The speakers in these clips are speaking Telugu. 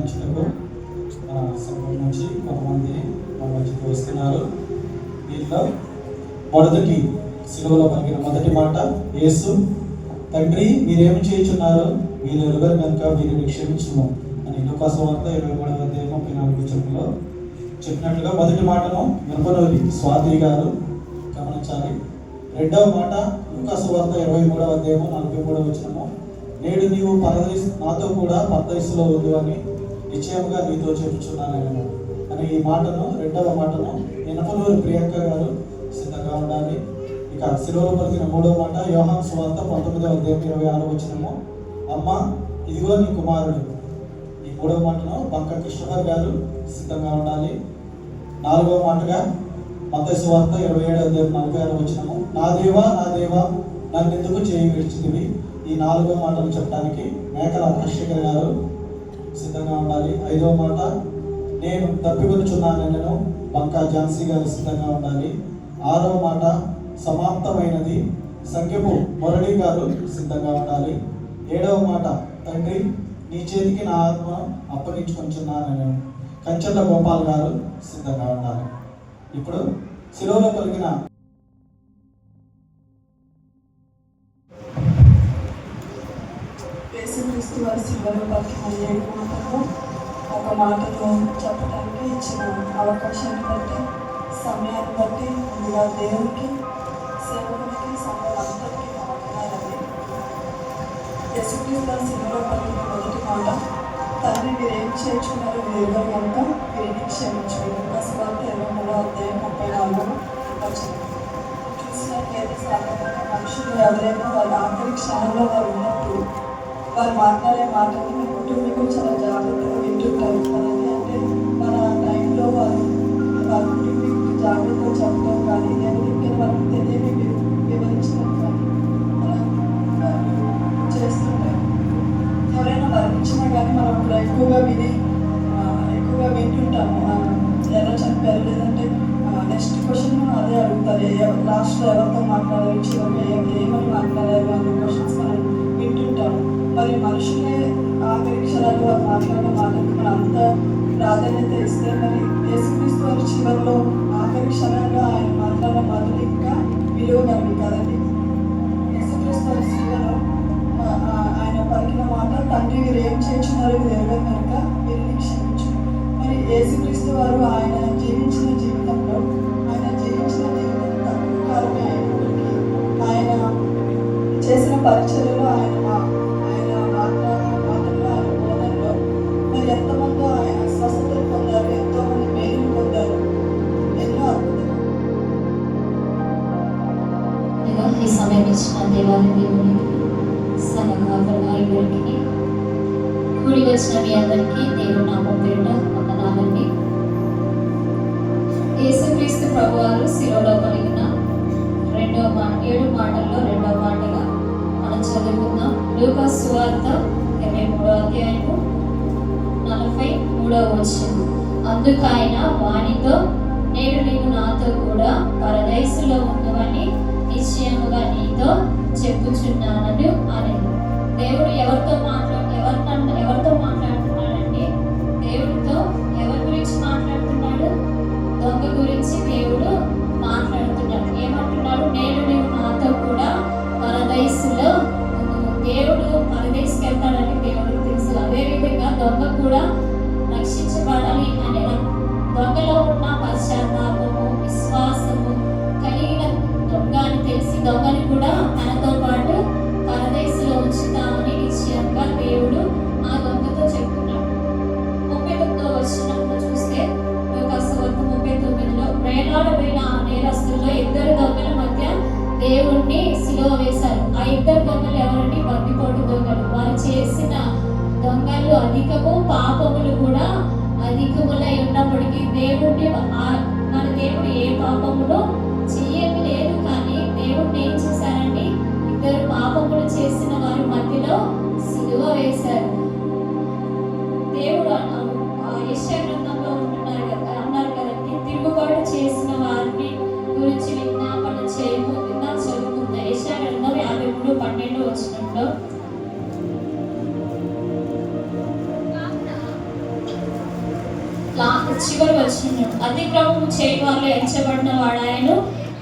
ధ్యానించుటకు మన సంఘం నుంచి కొంతమంది మన మధ్యకు వస్తున్నారు. వీటిలో మొదటి సిలువలో పలికిన మొదటి మాట, యేసు తండ్రి మీరేమి చేయుచున్నారో వీరు ఎరుగరు కనుక వీరిని క్షమించుము అని లూకాసు వార్త 23:34 చెప్పినట్లుగా మొదటి మాటను మిరపనూరి స్వాతి గారు గమనించాలి. రెండవ మాట లూకాసు వార్త 23:43 నేడు నీవు నాతో కూడా పరదేశంలో ఉండు అని నిశ్చయముగా నీతో చెప్పుచున్నాను అని ఈ మాటను, రెండవ మాటను మిరపనూరి ప్రియాంక గారు సిద్ధంగా ఉండాలి. ఇక సిలువలో పలికిన మూడవ మాట యోహాను సువార్త 19:26 అమ్మ ఇదిగో నీ కుమారుడు. ఈ మూడవ మాటను బంక కృష్ణగారు గారు సిద్ధంగా ఉండాలి. నాలుగవ మాటగా మత్తయి సువార్త 27:46 నా దేవా నా దేవా నన్ను ఎందుకు చేయి విడిచితివి. ఈ నాలుగో మాటను చెప్పడానికి మేకల రాజశేఖర్ గారు సిద్ధంగా ఉండాలి. ఐదవ మాట నేను తప్పికొనుచున్నానెనను బంకా ఝాన్సీ గారు సిద్ధంగా ఉండాలి. ఆరవ మాట సమాప్తమైనది సంఖ్యపు మురళి గారు సిద్ధంగా ఉండాలి. ఏడవ మాట తండ్రి నీ చేతికి నా ఆత్మ అప్పగించుకొంచున్నానని కంచెల గోపాల్ గారు సిద్ధంగా ఉండాలి. ఇప్పుడు శిలువలో పలికిన యేసుక్రీస్తు వారి శిలువలో పలికిన 7 మాటలు ఒక మాటను చెప్పడానికి ఇచ్చిన అవకాశాన్ని బట్టి, సమయాన్ని బట్టి ముందుగా దేవునికి, సేవకునికి, సంఘాలందరికీ వందనాలండి. యేసుక్రీస్తు వారి శిలువలో పలికిన మొదటి మాట తండ్రి మీరేం చేర్చుకున్నారో వీరు కనుక వీరిని క్షమించు. లూకాసు వార్త 23:34 చూసినట్లయితే సాధారణంగా మనుషులు ఎవరైనా వాళ్ళ ఆఖరి క్షణంలో వారు ఉన్నప్పుడు వారు మాట్లాడే మాటలు మీ కుటుంబీకులు చాలా జాగ్రత్తగా వింటుంటారు కదండి. అంటే మన టైంలో వారి కుటుంబీకులు జాగ్రత్తగా చెప్పడం కానీ లేకపోతే వాళ్ళకి తెలియని వివరించడం కానీ అలా చేస్తుంటారు. ఎవరైనా వర్ణించినా కానీ మనం అప్పుడు ఎక్కువగా వింటుంటాము. ఎలా చెప్పారు, లేదంటే నెక్స్ట్ క్వశ్చన్ అదే అడుగుతారు, లాస్ట్లో ఎవరితో మాట్లాడారు, చివరిగా ఏమని మాట్లాడారు అనే క్వశ్చన్స్ మనం వింటుంటాము. మరి మనుషులే ఆఖరి క్షణాలు వారు మాట్లాడిన మాటలకు మనం అంత ప్రాధాన్యత ఇస్తే మరి యేసుక్రీస్తు వారి చివరిలో ఆఖరి క్షణాల్లో ఆయన మాట్లాడిన మాటలు ఇంకా విలువగలవి కదండి. యేసుక్రీస్తు వారి శిలువలో ఆయన పలికిన మాట తండ్రి మీరు ఏం చేస్తున్నారు వీరు కనుక వీరిని క్షమించు. మరి యేసుక్రీస్తు వారు ఆయన జీవించిన జీవితం తక్కువ కాలమే అయినప్పటికీ ఆయన చేసిన పరిచర్యలో ఆయన మాటల్లో ఆయన బోధనలో మరి ఎంతమంది ఆయన స్వస్థతలు పొందారు, ఎంతోమంది మేలు పొందారు, ఎన్నో అద్భుతాలు. ఈ సమయం ఇచ్చిన దేవాలయ దేవునికి సంఘానికి కూడి వచ్చిన మీ అందరికీ దేవుడు నామం పేరిట వందనాలండి. యేసుక్రీస్తు ప్రభువారు శిలువలో పలికిన 7 మాటల్లో 2వ మాటగా మనం చదువుకుందాం. లూకాసు సువార్త 23:43 అందుకు ఆయన వానితో నేడు నీవు నాతో కూడా పరదేశంలో ఉండువని నిశ్చయముగా నీతో చెప్పుచున్నానని అనేది. దేవుడు ఎవరితో మాట్లాడుతున్నాడండి? దేవుడితో ఎవరి గురించి మాట్లాడుతున్నాడు? దొంగ గురించి దేవుడు మాట్లాడుతున్నాడు. ఏమంటున్నాడు? నేడు నీవు నాతో కూడా పరదేశంలో దేవుడు పరదేశంకి వెళ్తాడని దేవుడికి తెలుసు. అదేవిధంగా దొంగ కూడా రక్షించబడాలి అనే దొంగలో ఉన్న పశ్చాత్తాపము, విశ్వాసము కలిగిన దొంగ అని తెలిసి దొంగని కూడా తనతో పాటు పరదేశంలో ఉంచుతామని నిశ్చయంగా దేవుడు ఆ దొంగతో చెప్తున్నాడు. 39 చూస్తే లూకాసు వార్త 39 వేలాడబడిన ఆ నేరస్తుల్లో 2 దొంగల మధ్య దేవుణ్ణి సిలువ వేశారు. ఆ 2 దొంగలు ఎవరండి? బందిపోటు దొంగలు. వారు చేసిన దొంగలు అధికము, పాపములు కూడా అధికములై ఉన్నప్పటికీ మన దేవుడు ఏ పాపములో చెయ్యని లేదు. కానీ దేవుడిని ఏం చేశారండి? 2 పాపములు చేసిన వారి మధ్యలో సిలువ వేశారు. దేవుడు యెషయా గ్రంథంలో అన్నారు కదండి, తిరుగుబాటు చేసిన వారిని గురించి విజ్ఞాపన చేయము. చదువుకుందా యెషయా గ్రంథం 53:12 కావున చివరి వచ్చిన అతిక్రమము చేయవాళ్ళు ఎంచబడిన వాడాయను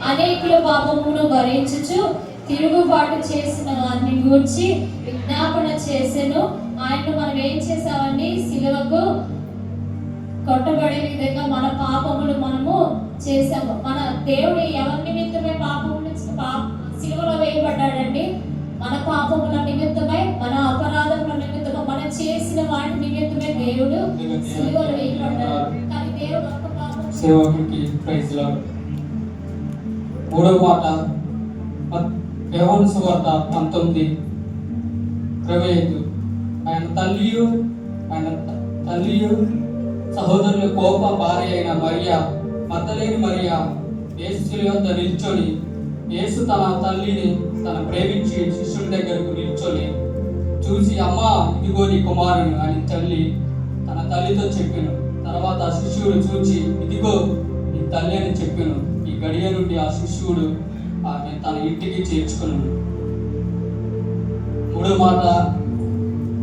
అనేకుల పాపమును భరించుచు తిరుగుబాటు చేసిన వారిని గూర్చి విజ్ఞాపన చేసెను. ఆయన మనం ఏం చేసామండి? సిలువకు కొట్టబడే విధంగా మన పాపములు మనము చేసాము. మన దేవుడు ఎవరి నిమిత్తమే పాపములు సిలువలో వేయబడ్డాడండి? మన పాపముల నిమిత్తమై, మన అపరాధముల నిమిత్తమై, మనం చేసిన వాటి నిమిత్తమే దేవుడు సిలువలో వేయబడ్డాడు. కానీ దేవుడు ఒక్క పాపం సేవకుడికి ప్రైజ్ లార్డ్. మూడవ మాట యోహాను సువార్త 19:25. ఆయన తల్లియు సహోదరుల కోప భార్య అయిన మరియా, మగ్దలేని మరియా యేసు శిలువ వద్ద నిల్చొని, యేసు తన తల్లిని తన ప్రేమించి శిష్యుల దగ్గరకు నిల్చొని చూసి, అమ్మా ఇదిగో నీ కుమారుని అని తల్లి తన తల్లితో చెప్పాను. తర్వాత ఆ శిష్యుడు చూచి, ఇదిగో నీ తల్లి అని చెప్పాను. ఈ గడియ నుండి ఆ శిష్యుడు ఆమె తన ఇంటికి చేర్చుకున్నాడు. మూడో మాట,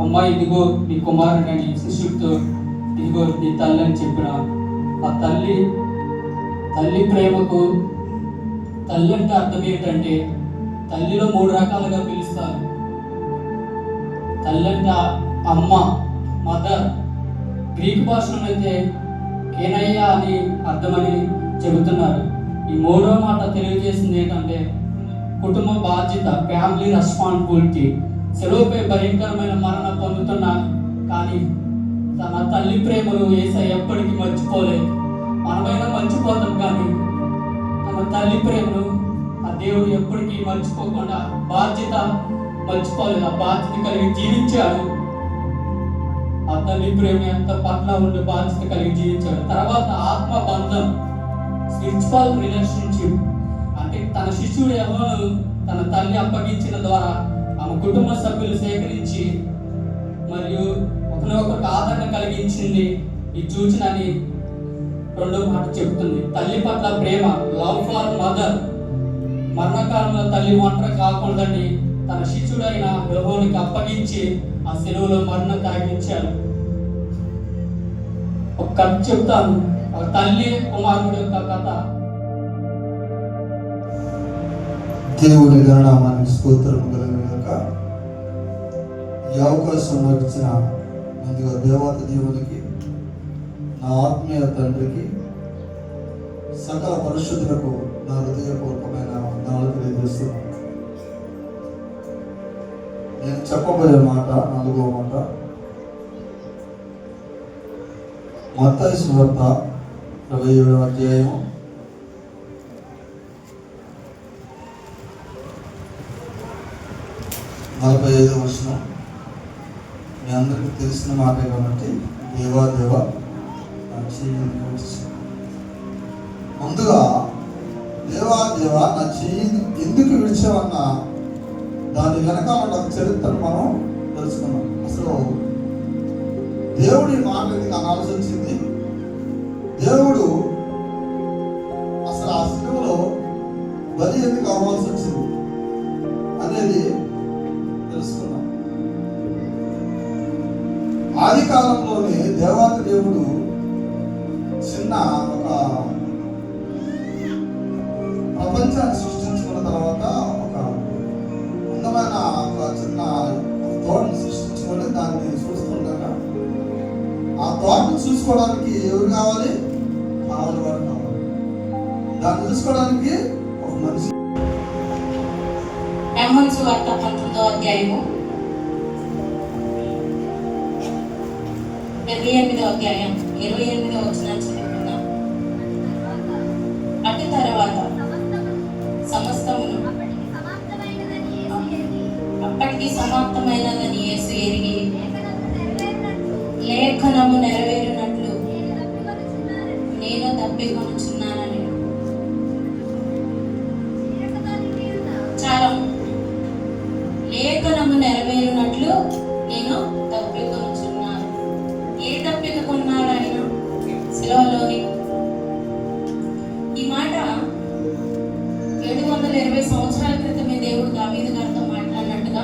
అమ్మా ఇదిగో నీ కుమారుని అని శిష్యుడితో, ఇదిగో నీ తల్లి అని చెప్పిన ఆ తల్లి ప్రేమకు, తల్లి అంటే అర్థం ఏంటంటే, తల్లిలో 3 రకాలుగా పిలుస్తారు. తల్లి అంటే అమ్మ, మదర్. గ్రీక్ భాషలో అయితే కేనయ్య అని అర్థమని చెబుతున్నారు. ఈ మూడో మాట తెలియజేసింది ఏంటంటే కుటుంబ బాధ్యత, ఫ్యామిలీ రెస్పాన్సిబిలిటీ. సెలవుపై భయంకరమైన మరణం పొందుతున్నా కానీ తన తల్లి ప్రేమను యేసయ్య ఎప్పటికీ మర్చిపోలేదు. మనమైనా మర్చిపోతాం కానీ తన తల్లి ప్రేమను ఆ దేవుడు ఎప్పటికీ మర్చిపోకుండా బాధ్యత మర్చిపోలేదు. ఆ బాధ్యత కలిగి జీవించాడు. ఆ తల్లి ప్రేమ ఎంత పట్ల ఉండే బాధ్యత కలిగి జీవించాడు. తర్వాత ఆత్మ బంధం, స్పిరిచువల్ రిలేషన్షిప్. అంటే తన శిష్యుడు యోహాను తన తల్లి అప్పగించిన ద్వారా ఆమె కుటుంబ సభ్యులు సేకరించి మరియు ఒకరినొకరికి ఆదరణ కలిగించింది. ఈ సూచనని రెండో మాట చెబుతుంది. తల్లి పట్ల ప్రేమ, లవ్ ఫర్ మదర్. మరణకాలంలో తల్లి ఒంటరి కాకుండాని తన శిష్యుడైన యోహానుకి అప్పగించి ఆ సెలవులో మరణం కలిగించాడు. ఒక కథ చెప్తాను, ఒక తల్లి కుమారుడు యొక్క కథ. దేవుని గణనామానికి స్తోత్రం కలుగుగాక. ఈ అవకాశం నాకు ఇచ్చిన ముందుగా దేవత దేవునికి, నా ఆత్మీయ తండ్రికి, సకల పరిశుద్ధులకు నా హృదయపూర్వకమైన వందనాలు తెలియజేస్తున్నాను. నేను చెప్పబోయే మాట, 4వ మాట, మత్తయి సువార్త 27వ అధ్యాయం 45వ వచనం. మీ అందరికీ తెలిసిన మాటే కాబట్టి దేవా నా చెయ్యి ముందుగా దేవా నా చెయ్యి ఎందుకు విడిచావన్న దాని వెనకాల ఒక చరిత్రను మనం తెలుసుకున్నాం. అసలు దేవుడి మాట ఎందుకు అనాల్సి వచ్చింది, దేవుడు అసలు ఆ శిలువలో బలి ఎందుకు అవ్వాల్సి వచ్చింది అనేది తెలుసుకున్నాం. ఆది కాలంలోనే దేవాతి దేవుడు చిన్న ఒక ప్రపంచాన్ని సృష్టించుకున్న తర్వాత ఒక అందమైన ఒక చిన్న తోటను సృష్టించుకొని దాన్ని చూస్తుండగా ఆ తోటను చూసుకోవడానికి ఎవరు కావాలి? కావాలి వారు కావాలి. దాన్ని చూసుకోవడానికి ఒక మనిషి. యోహాను సువార్త 19వ అధ్యాయము 28వ అధ్యాయం 28వ వచనం చదువుకుందాం. అటు తర్వాత సమస్తమును అప్పటికి సమాప్తమైనదని యేసు ఎరిగి, లేఖనము నెరవేరినట్లు నేను తప్పికొనుచున్నానని. చాలా లేఖనము నెరవేరినట్లు నేను తప్పికొనుచున్నాను. ఏ తప్పికొన్నాడు ఆయన? శిలువలోని. ఈ మాట 720 సంవత్సరాల క్రితమే దేవుడు దావీదు గారితో మాట్లాడినట్టుగా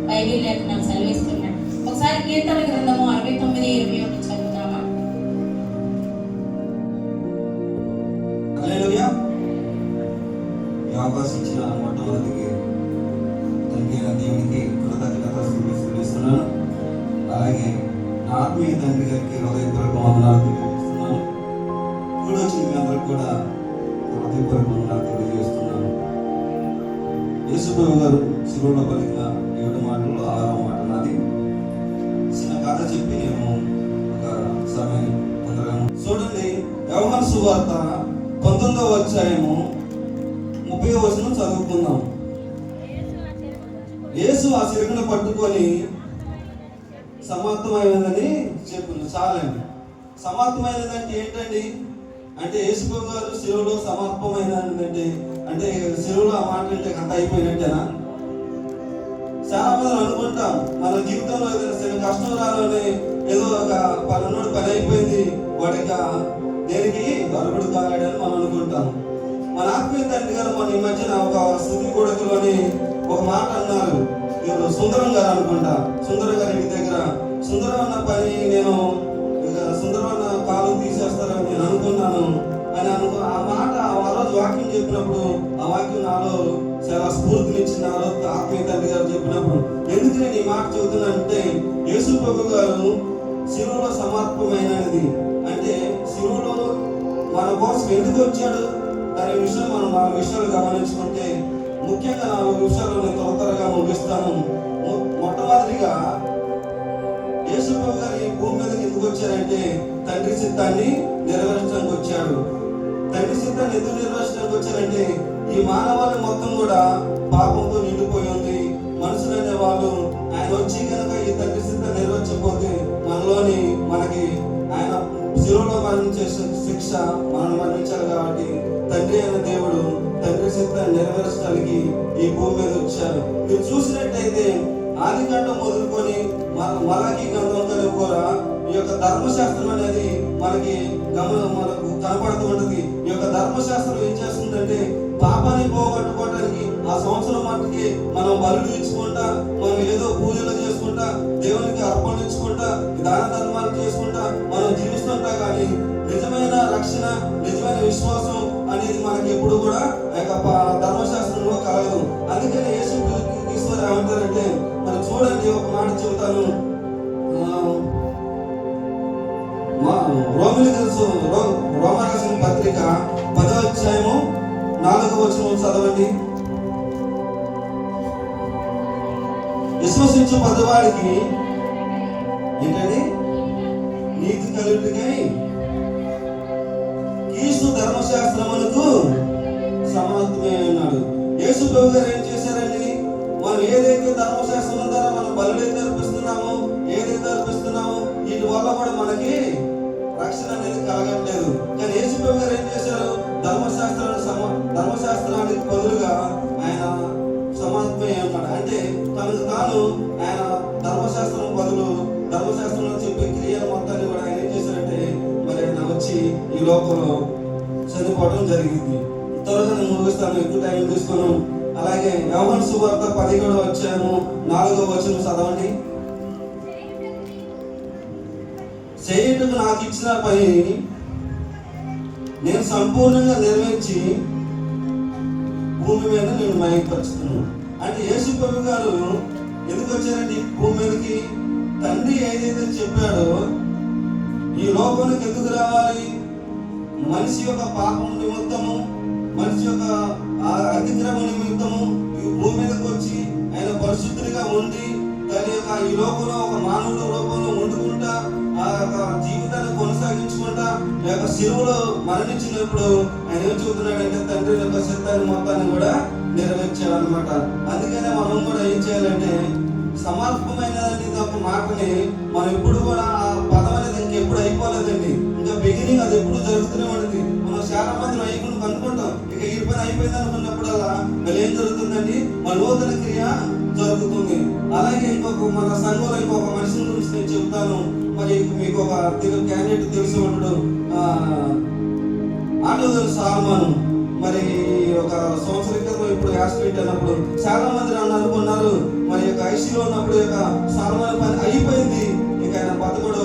బైబిల్ లేఖనాలు సెలవిస్తున్నాడు. ఒకసారి కీర్తన గ్రంథము 69:21 చదువుతామా? 69:21 కీర్తన 69:21 నా హృదయము నీ యందు ఆనందించును, నా ప్రాణము నీ యందు సంతోషించును. చదువుదాం. నా ఆత్మీయ తండ్రి గారికి హృదయపూర్వక వందనాలు తెలియజేస్తున్నాను. ఇప్పుడు వచ్చిన మీ అందరికి కూడా హృదయపూర్వక వందనాలు తెలియజేస్తున్నాను. యేసుప్రభు గారు శిలువలో పలికిన 7 మాటల్లో 6వ మాట నాది. చిన్న కథ చెప్పి నేను ఒక సమయం పొందగాను. చూడండి, యోహాను సువార్త 19వ అధ్యాయము 30వ వచనం చదువుకుందాం. యేసు ఆ సిరుగును పట్టుకొని సమాప్తమైనదని చెప్పింది. చాలండి. సమాప్తమైనదంటే ఏంటండి? అంటే యేసుప్రభు గారు శిలువలో సమాప్తమైనదంటే అంటే శిలువలో ఆ మాట అంటే అంత అయిపోయినట్టేనా? చాలా మంది అనుకుంటాం మన జీవితంలో ఏదైనా చిన్న కష్టం రావాలని, ఏదో ఒక పనుడు పని అయిపోయింది, వాడికి దేనికి అరుగుడు కాలేడని మనం అనుకుంటాం. మన ఆత్మీయ తండ్రి గారు మన ఈ మధ్యన ఒక స్థుతి కొడుకులోని ఒక మాట అన్నారు. సుందరం గారు అనుకుంటా, సుందరం గారి ఇంటి దగ్గర సుందరం అన్న పని నేను సుందరం అన్న కాలు తీసేస్తారని నేను అనుకున్నాను అని ఆ మాట ఆ రోజు వాక్యం చెప్పినప్పుడు ఆ వాక్యం నాలో చాలా స్ఫూర్తినిచ్చింది. ఆ రోజు ఆత్మీయ తండ్రి గారు చెప్పినప్పుడు ఎందుకు నేను ఈ మాట చెబుతున్నానంటే, యేసుప్రభు గారు శిలువలో సమర్పమైనది అంటే శిలువలో మన కోసం ఎందుకు వచ్చాడు దాని విషయం మనం 4 విషయాలు గమనించుకుంటే, ముఖ్యంగా 4 విషయాలు నేను త్వరగా ముగిస్తాను. మొట్టమొదటిగా యేసుప్రభు గారు ఈ భూమి మీదకి ఎందుకు వచ్చారంటే తండ్రి చిత్తాన్ని నెరవేర్చడానికి వచ్చాడు. తండ్రి చిత్తాన్ని ఎందుకు నెరవేర్చడానికి వచ్చారంటే, ఈ మానవాళి మొత్తం కూడా పాపంతో నిండిపోయి ఉంది. మనుషులు అనే వాళ్ళు ఆయన వచ్చి కనుక ఈ తండ్రి చిత్తాన్ని నెరవేర్చకపోతే మనకి ఆయన శిలువలో మరణించే శిక్ష మనం మరణించాలి. కాబట్టి తండ్రి అయిన దేవుడు తండ్రి చిత్తాన్ని నెరవేర్చడానికి ఈ భూమి మీద వచ్చారు. మీరు చూసినట్టయితే ఆదికాండం మొదలుకొని మలాకి గ్రంథం కూడా ఈ యొక్క ధర్మశాస్త్రం అనేది మనకు కనపడుతూ ఉంటుంది. ఈ యొక్క ధర్మశాస్త్రం ఏం చేస్తుందంటే, పాపాన్ని పోగొట్టుకోవడానికి ఆ సంవత్సరం మట్టుకి మనం బలులు ఇచ్చుకుంటా, మనం ఏదో పూజలు చేసుకుంటా, దేవునికి అర్పణలు ఇచ్చుకుంటా, దాన ధర్మాలు చేసుకుంటా మనం జీవిస్తుంటా. కానీ నిజమైన రక్షణ, నిజమైన విశ్వాసం అనేది మనకి ఎప్పుడు కూడా ఆ యొక్క ధర్మశాస్త్రంలో కలగదు. అందుకని యేసు క్రీస్తు ఏమంటారంటే, మరి చూడండి ఒక మాట చెబుతాను. రోమా రాసిన పత్రిక 10వ అధ్యాయము 4వ వచనం చదవండి. విశ్వసించు పదవాడికి ఏంటండి నీతి కలుగుటకై క్రీస్తు ధర్మశాస్త్రమునకు సమాప్తమే అన్నాడు. యేసు ప్రభు గారు ఏం చేశారండి? మనం ఏదైతే ధర్మశాస్త్రం ద్వారా మనం బలులైతే అర్పిస్తున్నామో, ఏదైతే అర్పిస్తున్నామో వీటి వల్ల కూడా మనకి రక్షణ అనేది కలగట్లేదు. కానీ యేసు ప్రభు గారు ఏం చేశారు? ధర్మశాస్త్రానికి బదులుగా ఆయన సమాప్తమే అన్నాడు. అంటే తనకు తాను ఆయన ధర్మశాస్త్రం బదులు ధర్మశాస్త్రంలో చెప్పే క్రియలు మొత్తాన్ని కూడా ఆయన ఏం చేశారంటే, మరి ఆయన వచ్చి ఈ లోకంలో చనిపోవడం జరిగింది. త్వరగా నేను ముగిస్తాను, ఎక్కువ టైం తీసుకోను. అలాగే యోహాను సువార్త 17వ అధ్యాయము 4వ వచనం చదవండి. చేయుటకు నాకు ఇచ్చిన పని నేను సంపూర్ణంగా నెరవేర్చి భూమి మీద నేను మహిమపరుస్తున్నాను. అంటే యేసు ప్రభు గారు ఎందుకు వచ్చారండి భూమి మీదకి? తండ్రి ఏదైతే చెప్పాడో ఈ లోకానికి ఎందుకు రావాలి? మనిషి యొక్క పాపం నిమిత్తము, మనిషి యొక్క అతిక్రమ నిమిత్తము ఈ భూమి మీదకి వచ్చి ఆయన పరిశుద్ధుడిగా ఉండి తన యొక్క ఈ లోకంలో ఒక మానవుల రూపంలో వండుకుంటా ఆ యొక్క జీవితాన్ని కొనసాగించుకుంటా ఈ యొక్క శిలువలో మరణించినప్పుడు ఆయన ఏం చెబుతున్నాడంటే, తండ్రి యొక్క చిత్తాన్ని మొత్తాన్ని కూడా నెరవేర్చాడనమాట. అందుకనే మనం కూడా ఏం చేయాలంటే, సమర్పమైనది ఒక మాటని మనం ఎప్పుడు కూడా ఆ పదం అనేది ఇంకెప్పుడు అయిపోలేదండి. ఇంకా బిగినింగ్ అది ఎప్పుడు జరుగుతూనే ఉంటుంది. మనం చాలా మంది అయిపోయి కనుక్కుంటాం, ఇక ఈ పని అయిపోయింది అనుకున్నప్పుడల్లా మళ్ళీ ఏం జరుగుతుందండి? మన నూతన క్రియ జరుగుతుంది. అలాగే ఇంకొక మన సంఘంలో ఇంకొక మనిషి గురించి నేను చెప్తాను. మరి మీకు ఒక క్యాండిడేట్ తెలిసి ఉంటాడు, ఆటోదర్ సాల్మాను. మరి ఒక సంవత్సరం క్రితం ఇప్పుడు యాక్సిడెంట్ అయినప్పుడు చాలా మంది నన్ను అనుకున్నారు, మరి యొక్క ఐసీలో ఉన్నప్పుడు యొక్క సాల్మాన్ పని అయిపోయింది, ఇక ఆయన బతకుడు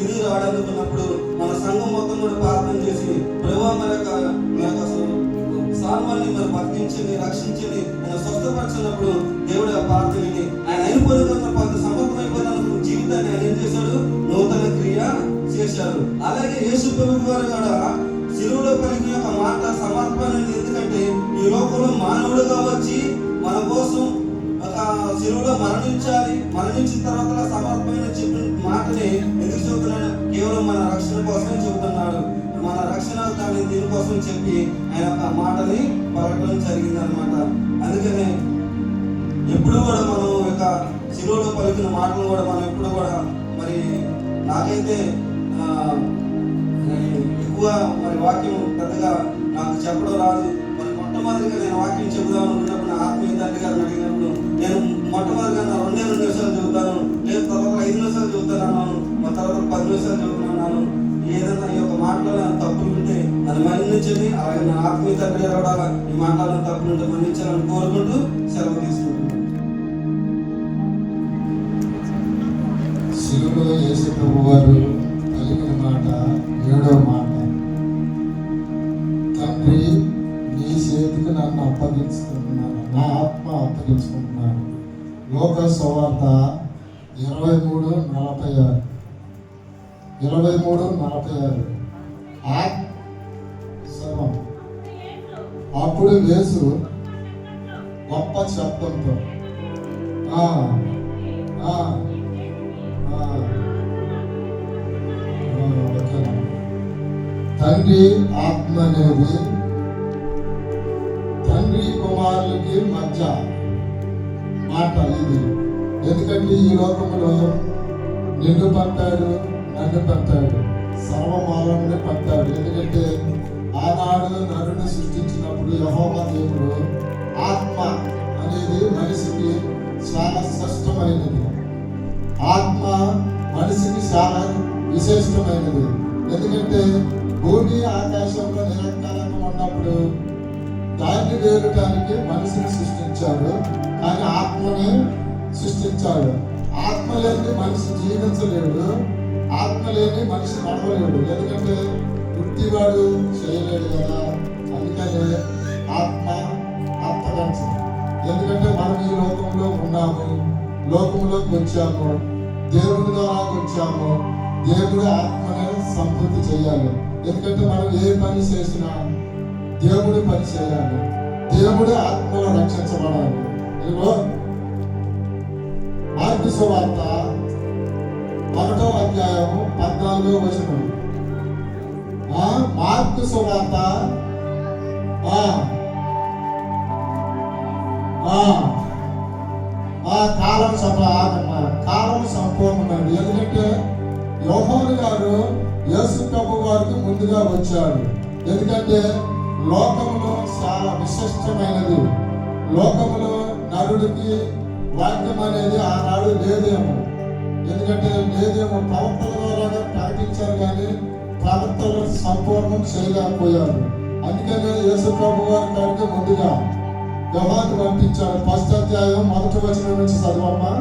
తిరిగి రావడానుకున్నప్పుడు మన సంఘం మొత్తం కూడా ప్రార్థన చేసి, ప్రభువా మరి యొక్క సాల్మాన్ని మరి బతికించండి, రక్షించండి, ఆయన స్వస్థపరచినప్పుడు దేవుడు ఆ ప్రార్థనని ఆయన అయిపోయిన కొంత సమర్థమైపోయిన జీవితాన్ని కానీ ఆయన ఏం చేశాడు? నూతన క్రియ చేశాడు. అలాగే యేసు ప్రభువు వారు కూడా శిలువలో పలికిన ఒక మాట సమర్పణ అనేది. ఎందుకంటే ఈ లోకంలో మానవుడుగా వచ్చి మన కోసం ఒక శిలువలో మరణించాలి, మరణించిన తర్వాత సమర్పణ చెప్పిన మాటని ఎందుకు చెబుతున్నాడు? కేవలం మన రక్షణ కోసమే చెబుతున్నాడు. మన రక్షణ కానీ దీనికోసం చెప్పి ఆయన ఒక మాటని పలకడం జరిగింది అనమాట. అందుకనే ఎప్పుడు కూడా మనం యొక్క శిలువలో పలికిన మాటలు కూడా మనం ఎప్పుడు కూడా మరి నాకైతే ఎక్కువ మరి వాక్యం పెద్దగా నాకు చెప్పడం రాదు. మరి మొట్టమొదటిగా నేను వాక్యం చెబుదాం అనుకున్నప్పుడు నా ఆత్మీయ తండ్రి గారిని అడిగినప్పుడు నేను మొట్టమొదటిగా నా 2 నిమిషాలు చెబుతాను, లేదు తర్వాత 5 నిమిషాలు చెబుతాను, మా తర్వాత 10 నిమిషాలు చెబుతున్నాను. ఏదైనా ఈ యొక్క మాటలో తప్పులు ఉంటే అది మన్నించండి. అలాగే నా ఆత్మీయ తండ్రి గారు కూడా ఈ మాటలో తప్పులు ఉంటే మన్నించాలని కోరుకుంటూ సెలవు తీసుకుంటున్నాను. శిలువలో యేసు ప్రభు వారు పలికిన మాట 7వ మాట, తండ్రి నీ చేతికి నన్ను అప్పగించుకుంటున్నాను, నా ఆత్మ అప్పగించుకుంటున్నాను. లోకాసు సువార్త 23:46. అప్పుడు యేసు గొప్ప శబ్దంతో తండ్రి ఆత్మ అనేది తండ్రి కుమారులకి మధ్య మాట ఇది. ఎందుకంటే ఈ లోకంలో నిన్ను పంపాడు, నన్ను పంపాడు, సర్వమానవుని పంపాడు. ఎందుకంటే ఆనాడు నరుని సృష్టించినప్పుడు యెహోవా దేవుడు ఆత్మ అనేది మనిషికి చాలా శ్రేష్టమైనది. ఆత్మ మనిషికి చాలా విశేషమైనది. ఎందుకంటే భూమి ఆకాశంలో నిరంతరంగా ఉన్నప్పుడు దాన్ని వేరటానికి మనిషిని సృష్టించాడు, కానీ ఆత్మని సృష్టించాడు. ఆత్మ లేని మనిషి జీవించలేడు, ఆత్మ లేని మనిషి నడవలేడు. ఎందుకంటే వృత్తివాడు చేయలేడు కదా. అందుకనే ఆత్మ అప్పగించు. ఎందుకంటే మనం ఈ లోకంలో ఉన్నాము, లోకంలోకి వచ్చాము, దేవుడి ద్వారా వచ్చాము. దేవుడి ఆత్మని సంపూర్తి చేయాలి. ఎందుకంటే మనం ఏ పని చేసినా దేవుడి పని చేయాలి, దేవుడి ఆత్మలో రక్షించబడాలి. మార్కు సువార్త 1వ అధ్యాయం 14వ వచనం. మార్కు సువార్త కాలం సంపూర్ణమైంది. ఎందుకంటే యోహాను గారు యేసు ప్రభు వారికి ముందుగా వచ్చాడు. ఎందుకంటే లోకంలో చాలా విశిష్టమైనది. లోకంలో నరుడికి వాక్యం అనేది ఆనాడు లేదేమో. ఎందుకంటే లేదేమో, ప్రవక్తల ద్వారా ప్రకటించారు కానీ ప్రవక్తలు సంపూర్ణం చేయలేకపోయారు. అందుకనే యేసు ప్రభు వారి కంటే ముందుగా యోహాను పంపించాడు. 1వ అధ్యాయం 1వ వచనం నుంచి చదవమ్మా.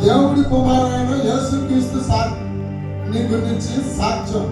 దేవుడి కుమారుడైన యేసుక్రీస్తు గురించి సాక్ష్యం